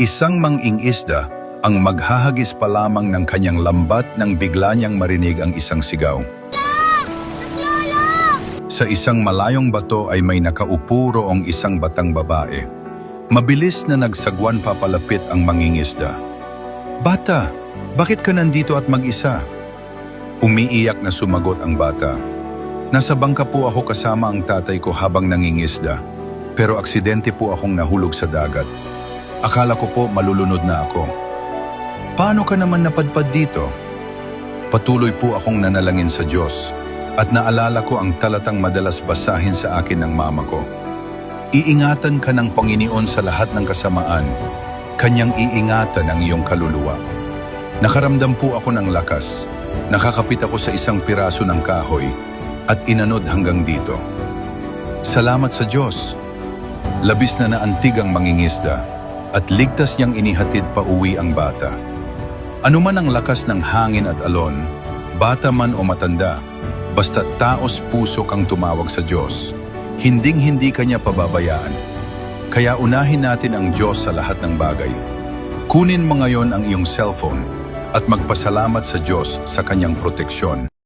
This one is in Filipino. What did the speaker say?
Isang mang-ingisda ang maghahagis pa lamang ng kanyang lambat nang bigla niyang marinig ang isang sigaw. Sa isang malayong bato ay may nakaupo roong isang batang babae. Mabilis na nagsagwan papalapit ang mangingisda. "Bata, bakit ka nandito at mag-isa?" Umiiyak na sumagot ang bata. "Nasa bangka po ako kasama ang tatay ko habang nangingisda, pero aksidente po akong nahulog sa dagat. Akala ko po malulunod na ako." "Paano ka naman napadpad dito?" "Patuloy po akong nanalangin sa Diyos at naalala ko ang talatang madalas basahin sa akin ng mama ko. Iingatan ka ng Panginoon sa lahat ng kasamaan, Kanyang iingatan ang iyong kaluluwa." Nakaramdam po ako ng lakas. Nakakapit ako sa isang piraso ng kahoy at inanod hanggang dito. Salamat sa Diyos. Labis na naantig ang mangingisda at ligtas niyang inihatid pa uwi ang bata. Ano man ang lakas ng hangin at alon, bata man o matanda, basta taos puso kang tumawag sa Diyos, hinding-hindi kanya pababayaan. Kaya unahin natin ang Diyos sa lahat ng bagay. Kunin mo ngayon ang iyong cellphone at magpasalamat sa Diyos sa kanyang proteksyon.